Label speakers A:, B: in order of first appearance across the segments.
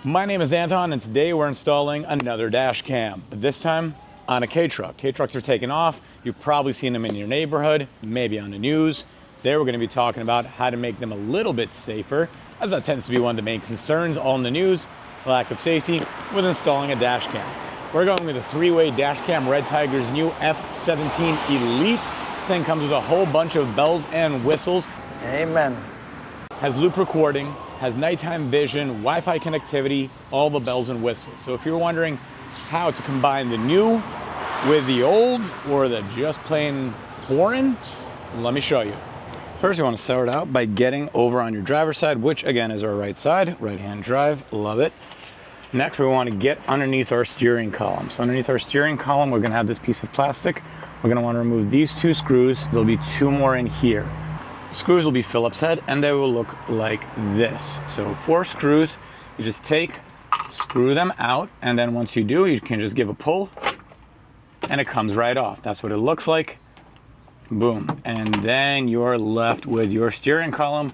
A: My name is Anton, and today we're installing another dash cam, but this time on a K-truck. K-trucks are taking off. You've probably seen them in your neighborhood, maybe on the news. Today we're going to be talking about how to make them a little bit safer, as that tends to be one of the main concerns all in the news, lack of safety with installing a dash cam. We're going with a three-way dash cam, Red Tiger's new F17 Elite. This thing comes with a whole bunch of bells and whistles.
B: Amen.
A: Has loop recording, has nighttime vision, Wi-Fi connectivity, all the bells and whistles. So if you're wondering how to combine the new with the old or the just plain foreign, let me show you. First, you want to start out by getting over on your driver's side, which again is our right side, right-hand drive, love it. Next, we want to get underneath our steering column. So underneath our steering column, we're going to have this piece of plastic. We're going to want to remove these two screws. There'll be two more in here. Screws will be Phillips head and they will look like this. So 4 screws, you just take, screw them out, and then once you do, you can just give a pull and it comes right off. That's what it looks like. Boom. And then you're left with your steering column,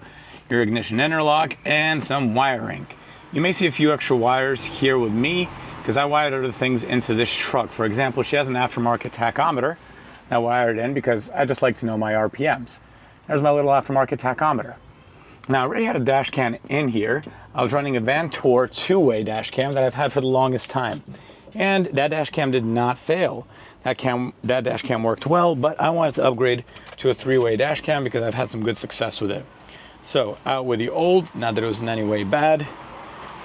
A: your ignition interlock, and some wiring. You may see a few extra wires here with me because I wired other things into this truck. For example, she has an aftermarket tachometer. I wired it in because I just like to know my RPMs. There's my little aftermarket tachometer. Now, I already had a dash cam in here. I was running a Vantor two-way dash cam that I've had for the longest time. And that dash cam did not fail. That dash cam worked well, but I wanted to upgrade to a three-way dash cam because I've had some good success with it. So out with the old, not that it was in any way bad,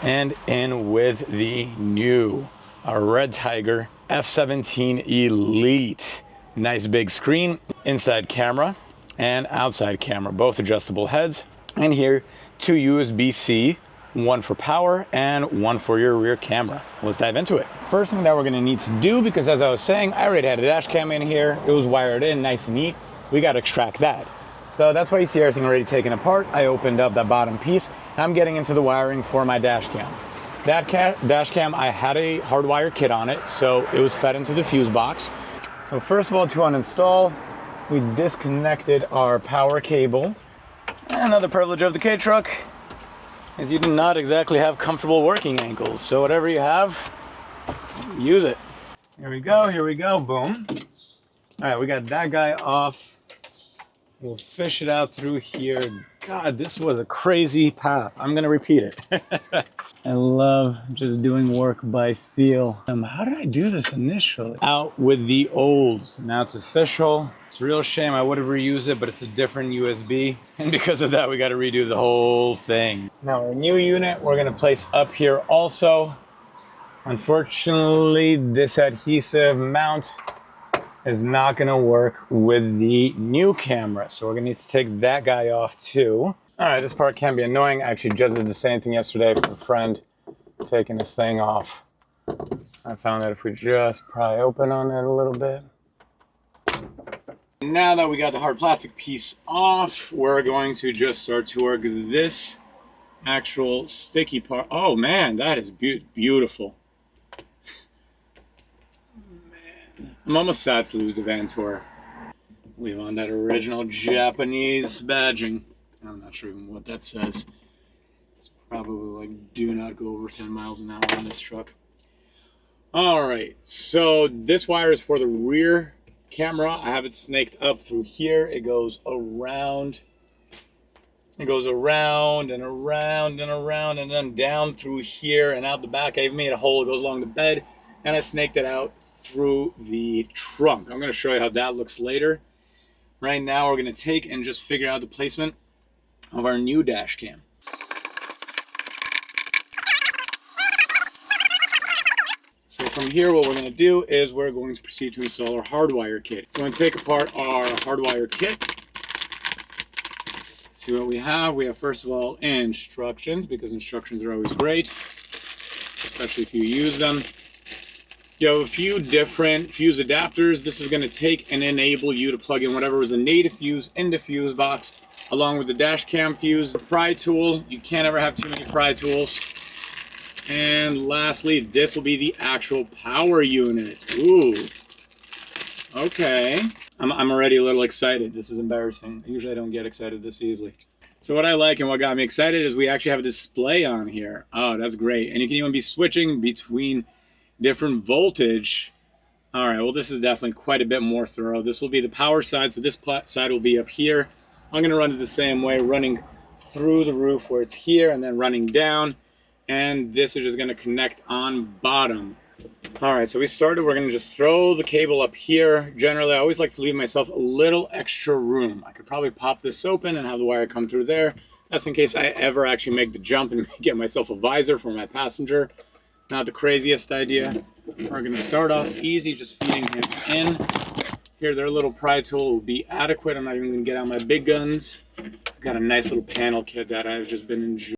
A: and in with the new, a Red Tiger F17 Elite. Nice big screen, inside camera, and outside camera, both adjustable heads. And here, 2 USB-C, one for power and one for your rear camera. Let's dive into it. First thing that we're gonna need to do, because as I was saying, I already had a dash cam in here. It was wired in nice and neat. We gotta extract that. So that's why you see everything already taken apart. I opened up that bottom piece. I'm getting into the wiring for my dash cam. That dash cam, I had a hardwire kit on it, so it was fed into the fuse box. So first of all, to uninstall, we disconnected our power cable. Another privilege of the K-truck is you do not exactly have comfortable working ankles. So whatever you have, use it. Here we go, boom. All right, we got that guy off. We'll fish it out through here. God, this was a crazy path. I'm gonna repeat it. I love just doing work by feel. How did I do this initially? Out with the olds. Now it's official. It's a real shame I would have reused it, but it's a different USB. And because of that, we got to redo the whole thing. Now our new unit, we're gonna place up here also. Unfortunately, this adhesive mount is not gonna work with the new camera. So we're gonna need to take that guy off too. All right, this part can be annoying. I actually just did the same thing yesterday for a friend, taking this thing off. I found that if we just pry open on it a little bit. Now that we got the hard plastic piece off, we're going to just start to work this actual sticky part. Oh man, that is beautiful. Man, I'm almost sad to lose the Vantor. Leave on that original Japanese badging. I'm not sure even what that says. It's probably like, do not go over 10 miles an hour on this truck. All right, so this wire is for the rear camera. I have it snaked up through here. It goes around. It goes around and around and around and then down through here and out the back. I even made a hole. It goes along the bed, and I snaked it out through the trunk. I'm going to show you how that looks later. Right now, we're going to take and just figure out the placement of our new dash cam. So from here, what we're going to do is we're going to proceed to install our hardwire kit. So I'm going to take apart our hardwire kit. See what we have. We have, first of all, instructions, because instructions are always great, especially if you use them. You have a few different fuse adapters. This is going to take and enable you to plug in whatever is a native fuse in the fuse box, along with the dash cam fuse. The pry tool, you can't ever have too many pry tools. And lastly, this will be the actual power unit. Ooh, okay. I'm already a little excited. This is embarrassing. Usually I don't get excited this easily. So what I like and what got me excited is we actually have a display on here. Oh, that's great. And you can even be switching between different voltage. All right, well, this is definitely quite a bit more thorough. This will be the power side, so this side will be up here. I'm going to run it the same way, running through the roof where it's here and then running down. And this is just going to connect on bottom. All right, so we started. We're going to just throw the cable up here. Generally, I always like to leave myself a little extra room. I could probably pop this open and have the wire come through there. That's in case I ever actually make the jump and get myself a visor for my passenger. Not the craziest idea. We're going to start off easy, just feeding him in. Here, their little pry tool will be adequate. I'm not even going to get out my big guns. I've got a nice little panel kit that I've just been enjoying.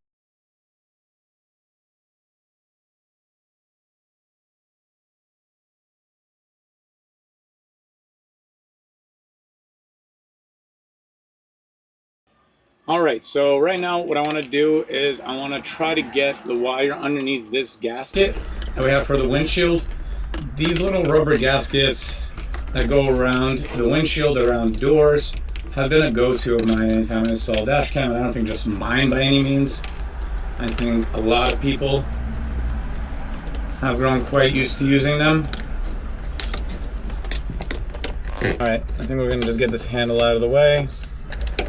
A: All right, so right now what I want to do is I want to try to get the wire underneath this gasket that we have for the windshield. These little rubber gaskets that go around the windshield, around doors, have been a go-to of mine anytime I install Dashcam, and I don't think just mine by any means. I think a lot of people have grown quite used to using them. All right, I think we're going to just get this handle out of the way.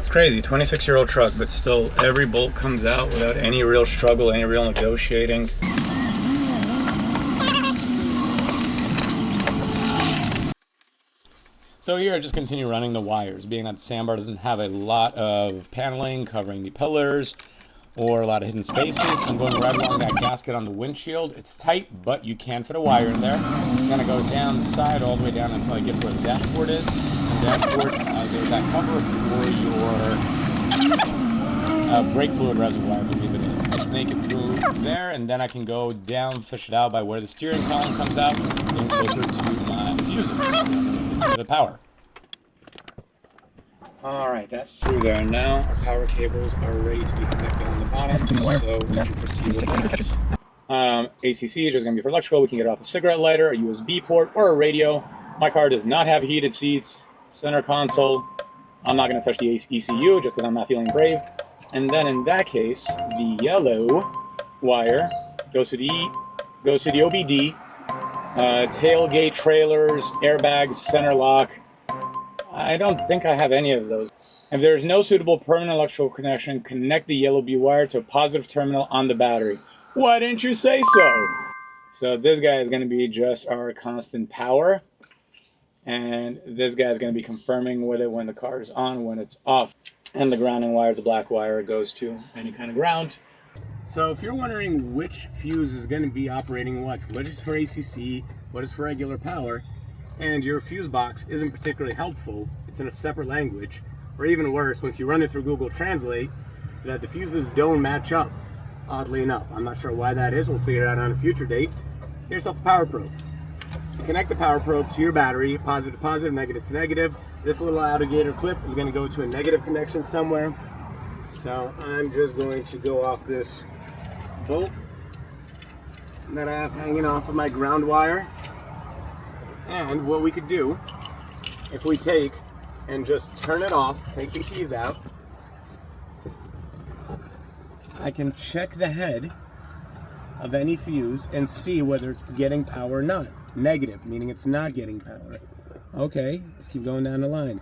A: Crazy, 26-year-old truck, but still every bolt comes out without any real struggle, any real negotiating. So here I just continue running the wires, being that Sambar doesn't have a lot of paneling covering the pillars or a lot of hidden spaces. I'm going right along that gasket on the windshield. It's tight, but you can fit a wire in there. I'm gonna go down the side all the way down until I get to where the dashboard is. Dashboard, there's that cover for your brake fluid reservoir, I believe it is. I snake it through there, and then I can go down, fish it out by where the steering column comes out, getting closer to my fuses, to the power. Alright, that's through there. Now our power cables are ready to be connected on the bottom, so we can proceed with that. ACC is just going to be for electrical. We can get off the cigarette lighter, a USB port, or a radio. My car does not have heated seats. Center console, I'm not going to touch the ECU just because I'm not feeling brave. And then in that case, the yellow wire goes to the OBD, tailgate trailers, airbags, center lock. I don't think I have any of those. If there is no suitable permanent electrical connection, connect the yellow B wire to a positive terminal on the battery. Why didn't you say so? So this guy is going to be just our constant power. And this guy is going to be confirming with it when the car is on, when it's off. And the grounding wire, the black wire, goes to any kind of ground. So if you're wondering which fuse is going to be operating what is for ACC, what is for regular power, and your fuse box isn't particularly helpful, it's in a separate language, or even worse, once you run it through Google Translate, that the fuses don't match up, oddly enough. I'm not sure why that is. We'll figure it out on a future date. Get yourself a power probe. Connect the power probe to your battery, positive to positive, negative to negative. This little alligator clip is going to go to a negative connection somewhere. So I'm just going to go off this bolt that I have hanging off of my ground wire. And what we could do, if we take and just turn it off, take the keys out, I can check the head of any fuse and see whether it's getting power or not. Negative, meaning it's not getting power. Okay, let's keep going down the line.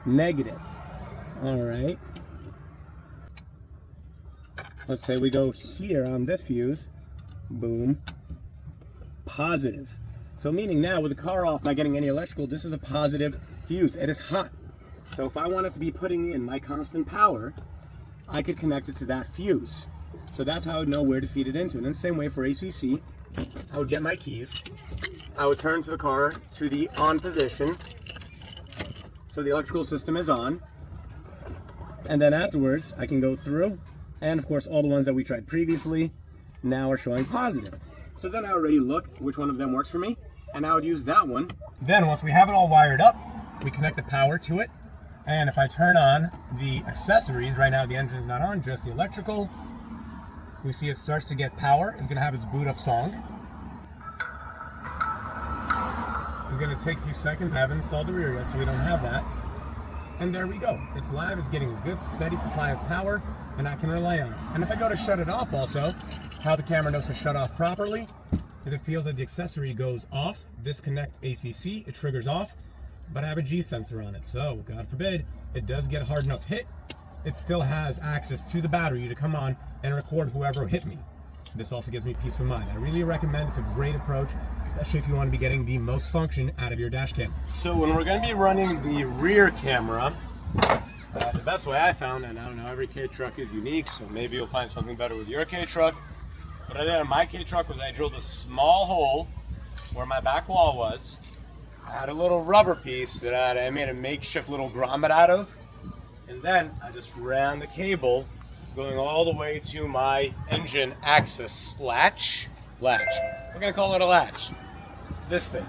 A: Negative. All right. Let's say we go here on this fuse. Boom. Positive. So meaning now with the car off, not getting any electrical, this is a positive fuse. It is hot. So if I wanted to be putting in my constant power, I could connect it to that fuse. So that's how I would know where to feed it into. And in the same way for ACC, I would get my keys. I would turn to the car to the on position, so the electrical system is on, and then afterwards I can go through, and of course all the ones that we tried previously now are showing positive. So then I already look which one of them works for me, and I would use that one. Then once we have it all wired up, we connect the power to it, and if I turn on the accessories, right now the engine is not on, just the electrical, we see it starts to get power. It's going to have its boot up song. It's going to take a few seconds. I haven't installed the rear yet, so we don't have that. And there we go. It's live. It's getting a good steady supply of power.
B: and I can rely on it. And if I go to shut it off also, how the camera knows to shut off properly is it feels that the accessory goes off, disconnect ACC, it triggers off, but I have a G sensor on it, so God forbid it does get hard enough hit, it still has access to the battery to come on and record whoever hit me. This also gives me peace of mind. I really recommend, it's a great approach, especially if you want to be getting the most function out of your dash cam.
C: So when we're going to be running the rear camera, the best way I found, and I don't know, every K-Truck is unique, so maybe you'll find something better with your K-Truck. What I did on my K-Truck was I drilled a small hole where my back wall was. I had a little rubber piece that I made a makeshift little grommet out of, and then I just ran the cable going all the way to my engine access latch. We're gonna call it a latch. This thing,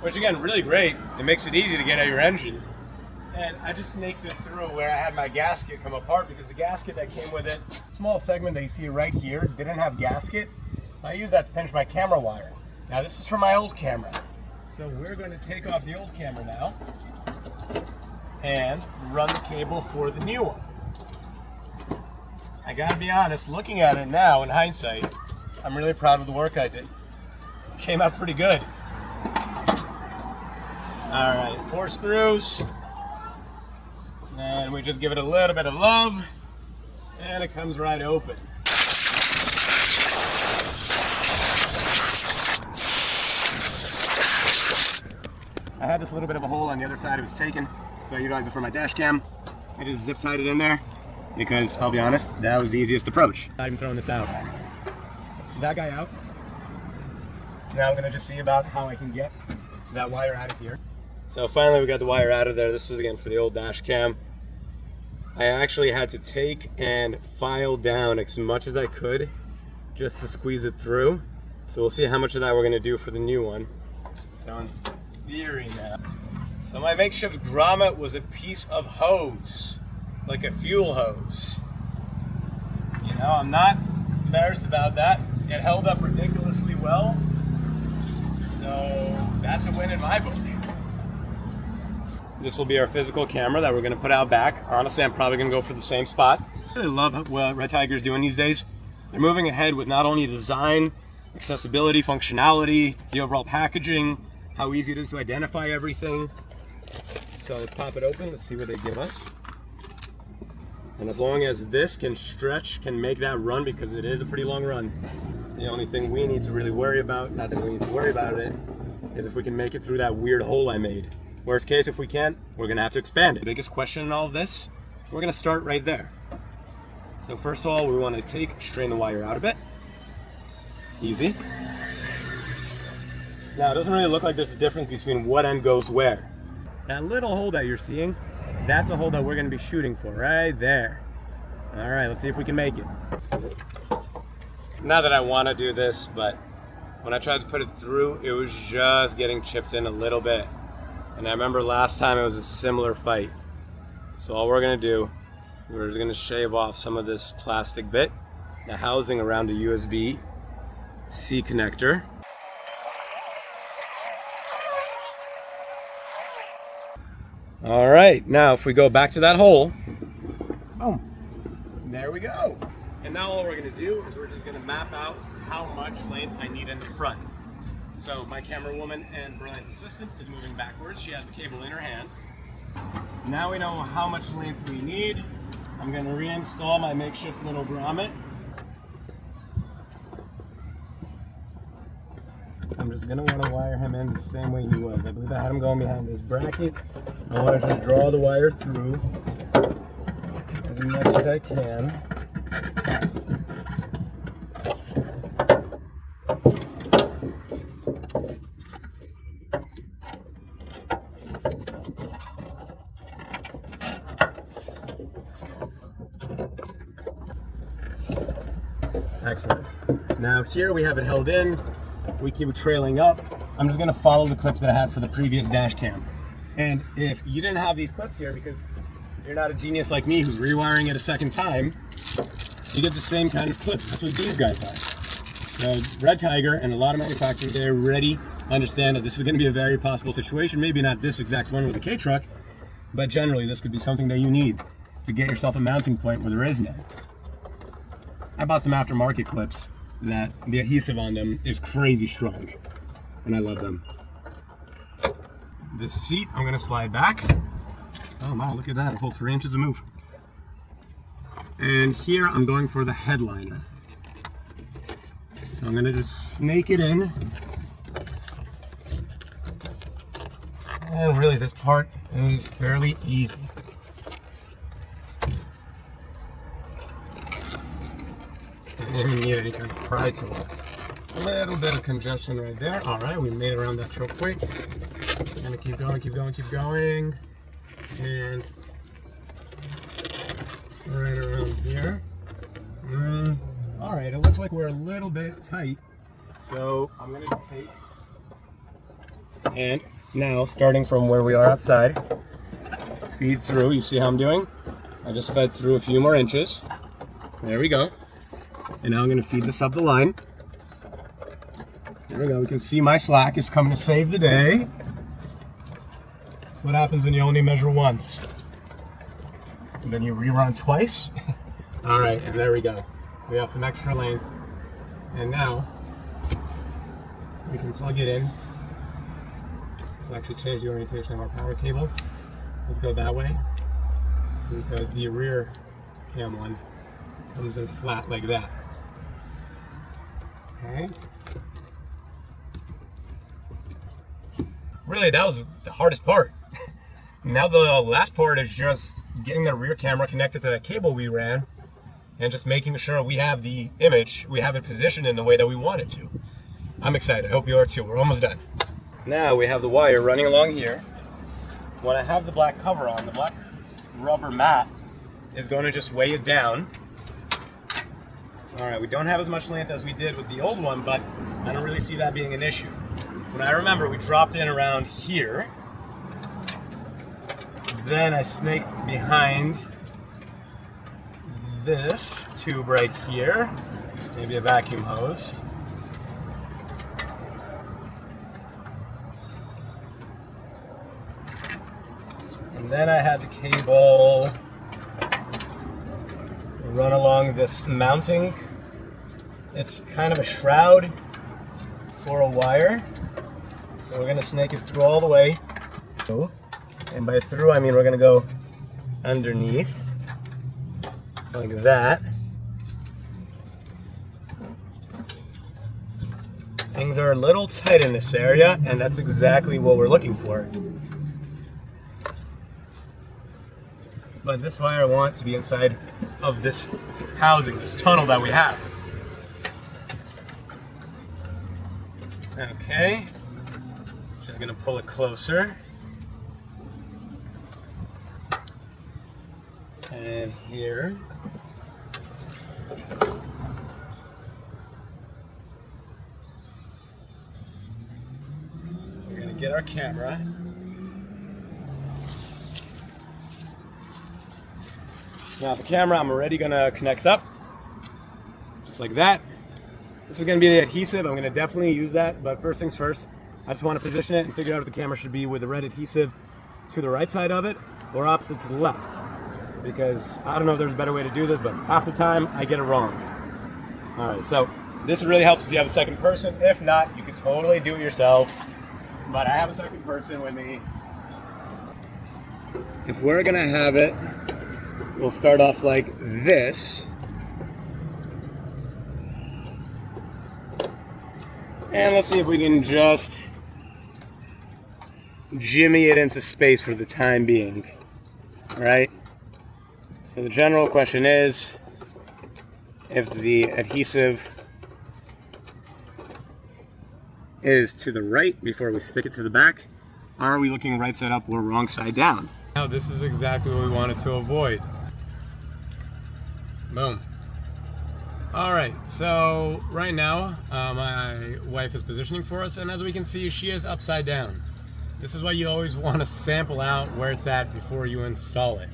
C: which again, really great. It makes it easy to get at your engine. And I just snaked it through where I had my gasket come apart, because the gasket that came with it, small segment that you see right here, didn't have gasket. So I used that to pinch my camera wire. Now this is for my old camera. So we're going to take off the old camera now and run the cable for the new one. I gotta be honest, looking at it now in hindsight, I'm really proud of the work I did. Came out pretty good. All right, 4 screws. And we just give it a little bit of love, and it comes right open. I had this little bit of a hole on the other side it was taken, so I utilized it for my dash cam. I just zip tied it in there because, I'll be honest, that was the easiest approach. I'm throwing this out. That guy out. Now I'm gonna just see about how I can get that wire out of here. So finally we got the wire out of there. This was again for the old dash cam. I actually had to take and file down as much as I could just to squeeze it through. So we'll see how much of that we're gonna do for the new one. So in theory now. So my makeshift grommet was a piece of hose, like a fuel hose. You know, I'm not embarrassed about that. It held up ridiculously well. So that's a win in my book. This will be our physical camera that we're going to put out back. Honestly, I'm probably going to go for the same spot. I really love what Red Tiger's doing these days. They're moving ahead with not only design, accessibility, functionality, the overall packaging, how easy it is to identify everything. So let's pop it open, let's see what they give us. And as long as this can stretch, can make that run, because it is a pretty long run. The only thing we need to really worry about, not that we need to worry about it, is if we can make it through that weird hole I made. Worst case, if we can't, we're gonna have to expand it. The biggest question in all of this, we're gonna start right there. So first of all, we wanna strain the wire out a bit. Easy. Now, it doesn't really look like there's a difference between what end goes where. That little hole that you're seeing, that's the hole that we're gonna be shooting for, right there. All right, let's see if we can make it. Not that I wanna do this, but when I tried to put it through, it was just getting chipped in a little bit. And I remember last time it was a similar fight. So all we're gonna do, we're just gonna shave off some of this plastic bit, the housing around the USB-C connector. All right, now if we go back to that hole, boom, there we go. And now all we're gonna do is we're just gonna map out how much length I need in the front. So my camera woman and brilliant assistant is moving backwards. She has the cable in her hand. Now we know how much length we need. I'm gonna reinstall my makeshift little grommet. I'm just gonna wanna wire him in the same way he was. I believe I had him going behind this bracket. I wanna just draw the wire through as much as I can. Excellent. Now here we have it held in. We keep it trailing up. I'm just gonna follow the clips that I had for the previous dash cam. And if you didn't have these clips here because you're not a genius like me who's rewiring it a second time, you get the same kind of clips. That's what these guys have. So Red Tiger and a lot of manufacturers, they're ready, understand that this is gonna be a very possible situation. Maybe not this exact one with a K-Truck, but generally this could be something that you need to get yourself a mounting point where there is none. I bought some aftermarket clips that the adhesive on them is crazy strong, and I love them. The seat, I'm gonna slide back. Oh wow, look at that, a whole 3 inches of move. And here I'm going for the headliner. So I'm gonna just snake it in. And really this part is fairly easy. I didn't need any kind of pry tool. A little bit of congestion right there. All right, we made it around that choke point. Gonna keep going, keep going, keep going. And right around here. All right, it looks like we're a little bit tight. So I'm gonna take, and now starting from where we are outside, feed through. You see how I'm doing? I just fed through a few more inches. There we go. And now I'm gonna feed this up the line. There we go, we can see my slack is coming to save the day. That's what happens when you only measure once. And then you rerun twice. All right, and there we go. We have some extra length. And now, we can plug it in. Let's actually change the orientation of our power cable. Let's go that way. Because the rear cam one comes in flat like that. Okay. Really, that was the hardest part. Now the last part is just getting the rear camera connected to that cable we ran and just making sure we have the image, we have it positioned in the way that we want it to. I'm excited, I hope you are too. We're almost done. Now we have the wire running along here. When I have the black cover on, the black rubber mat is going to just weigh it down. All right, we don't have as much length as we did with the old one, but I don't really see that being an issue. When I remember, we dropped in around here. Then I snaked behind this tube right here, maybe a vacuum hose. And then I had the cable run along this mounting. It's kind of a shroud for a wire. So we're gonna snake it through all the way. And by through, I mean we're gonna go underneath, like that. Things are a little tight in this area, and that's exactly what we're looking for. But this wire I want to be inside of this housing, this tunnel that we have. Okay, just gonna pull it closer. And here. We're gonna get our camera. Now the camera I'm already gonna connect up, just like that. This is gonna be the adhesive. I'm gonna definitely use that, but first things first, I just wanna position it and figure out if the camera should be with the red adhesive to the right side of it or opposite to the left. Because I don't know if there's a better way to do this, but half the time I get it wrong. All right, so this really helps if you have a second person. If not, you can totally do it yourself. But I have a second person with me. If we're gonna have it, we'll start off like this. And let's see if we can just jimmy it into space for the time being. All right? So the general question is, if the adhesive is to the right before we stick it to the back, are we looking right side up or wrong side down?
B: Now this is exactly what we wanted to avoid. Boom. All right, so right now my wife is positioning for us, and as we can see, she is upside down. This is why you always want to sample out where it's at before you install it.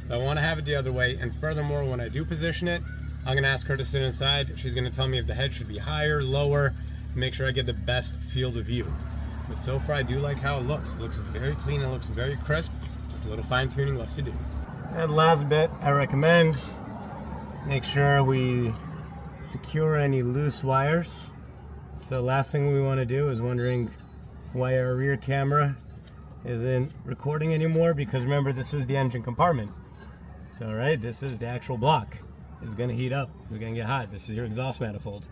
B: So I want to have it the other way, and furthermore, when I do position it, I'm going to ask her to sit inside. She's going to tell me if the head should be higher, lower, make sure I get the best field of view. But so far, I do like how it looks. It looks very clean, it looks very crisp. Just a little fine tuning left to do.
C: And last bit, I recommend make sure we
B: secure any loose wires. So last thing we want to do is wondering why our rear camera isn't recording anymore, because remember, this is the engine compartment. So right, this is the actual block. It's gonna heat up, it's gonna get hot. This is your exhaust manifold.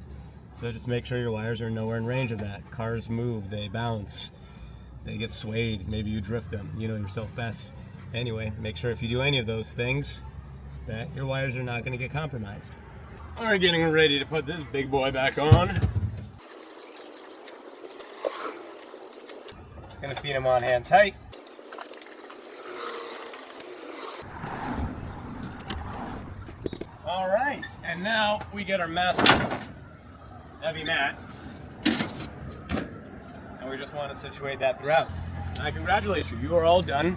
B: So just make sure your wires are nowhere in range of that. Cars move, they bounce, they get swayed, maybe you drift them, you know yourself best. Anyway, make sure if you do any of those things that your wires are not gonna get compromised.
C: All right, getting ready to put this big boy back on. Just gonna feed him on hand tight. All right, and now we get our massive heavy mat, and we just want to situate that throughout. I congratulate you, you are all done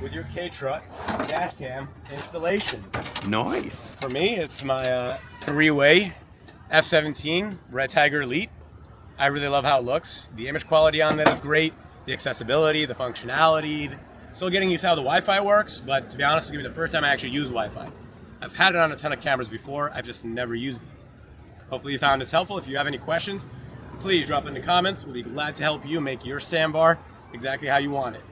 C: with your K-Truck dash cam installation.
A: Nice.
C: For me, it's my three-way F17 Red Tiger Elite. I really love how it looks. The image quality on that is great. The accessibility, the functionality. Still getting used to how the Wi-Fi works, but to be honest, it's gonna be the first time I actually use Wi-Fi. I've had it on a ton of cameras before, I've just never used it. Hopefully you found this helpful. If you have any questions, please drop in the comments. We'll be glad to help you make your sandbar exactly how you want it.